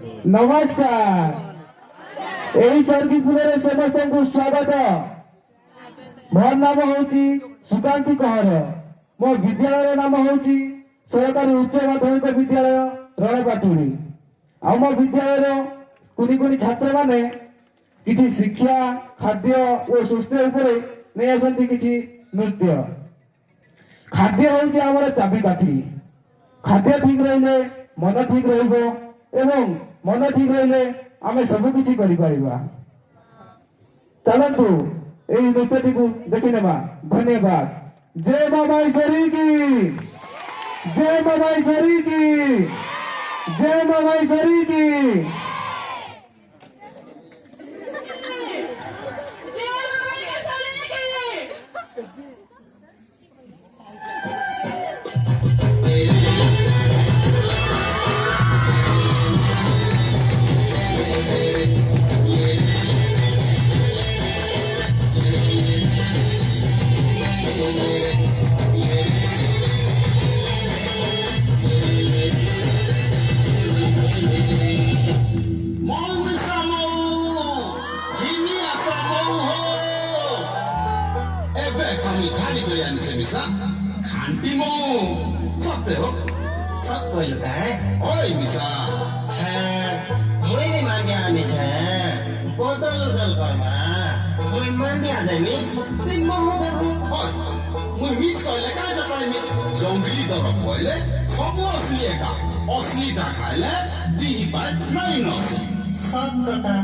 नमस्कार एही सर्गी फुलरे समस्त को स्वागत मोर नाम होची सुकांती कौर मो विद्यालय नाम होची सरकारी उच्च माध्यमिक विद्यालय रणपाटुरी आ मो विद्यालय कुनी कुनी छात्र माने किछि शिक्षा खाद्य और स्वास्थ्य उपरे नै आसंती किछि नृत्य खाद्य होची हमर चाबिकाठी खाद्य ठीक रहिले मन ठीक रहइबो एवं मन ठीक रहिले आमे सब किछि करि परिबा चलंतु एई नृत्यटी को देखि नेबा धन्यवाद जय मामाईश्वरी की जय मामाईश्वरी की जय मामाईश्वरी की खांटी मो सत्य हो सत्य लुकाए ओए मिसा मैले मागे आने छ बदल बदल कर्मा मैले मागे आदमी तुई महोदय ओए मुई मिच कहले काय त पाइने जंगली दरब पहिले सब असलीटा खाइले दिही पाइ नै नसी सत्यता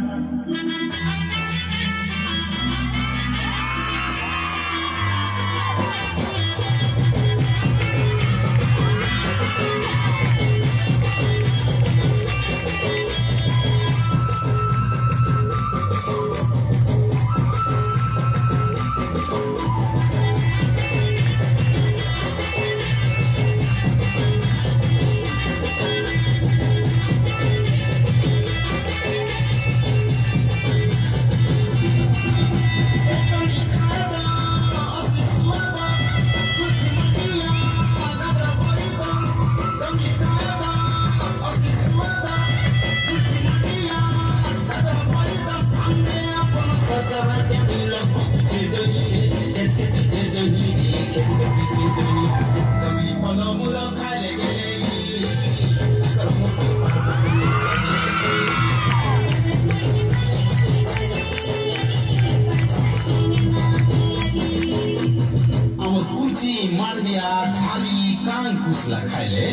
खाइले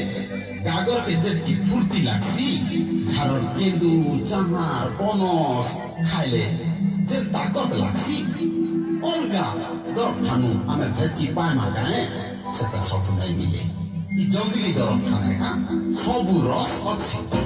गागर के जति फुर्ती लाग्सी झारल केंदू चमार पनस खाइले जे ताकत लाग्सी अलगा दरब खानु आमे भेटकी पाएमा गाए सेटा सब नै मिले ई जंगली दरब खाने का सबु रस अछि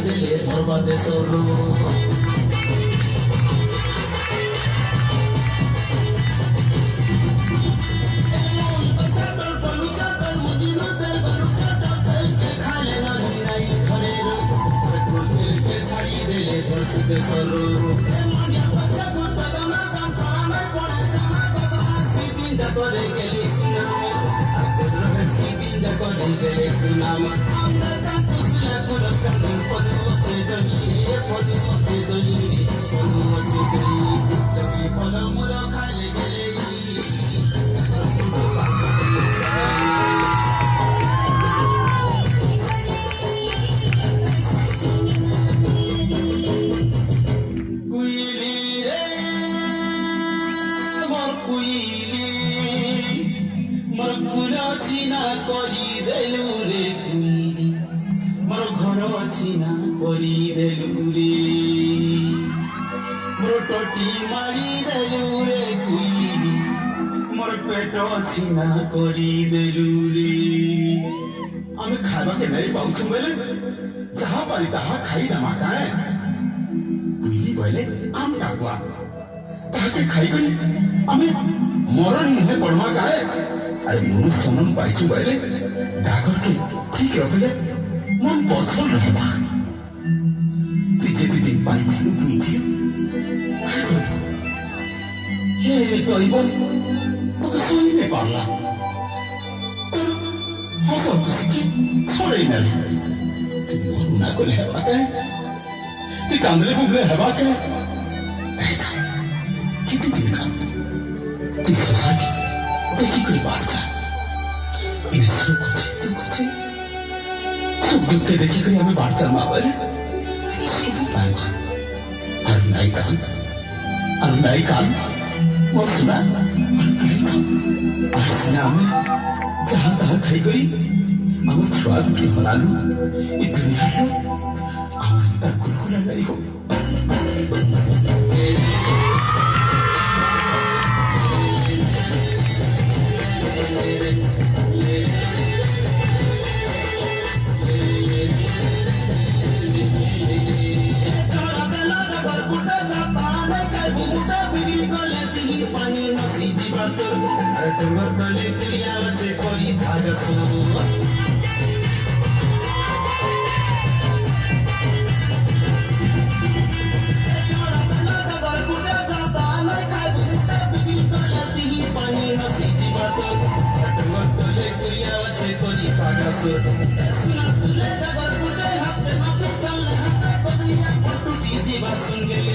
दिले धरबा दे सोरो छाड़ी दिले धरस दे सोरो करे गेले सुनाम छिना करी देलुरे आमे खाबा के नै पाउँछु मैले जहाँ पारि तहाँ खाइदामा काए बुझी भइले आम टाकुवा ताके खाइगली आमे मरण मुहे पडमा काए अरे मनुष्य मन पाइछु भइले डागर के ठीक रखले मन बसल रहबा तीजे दिन पाइथिनु बुझियो हे दैव তোকে শুনতে পারলাম হঠাৎ করে ছড়াই মেলে তুই না করলে হেবাকে তুই কান্দলে বুবলে হেবাকে কিন্তু তুমি কান্দ তুই সোসাইটি দেখি করে বাড়ছা এনে শুরু করছে তুই করছে সুখ দুঃখে দেখি করে আমি বাড়ছার মা বলে আর নাই কান আর নাই কান বলছিনা আসছিনা আমি যাহা তাহা খাই করি আমার ছোয়া দুটি হলালু এই দুনিয়ার আমার এটা কুরকুরা নাই হোক জীবা শুনলে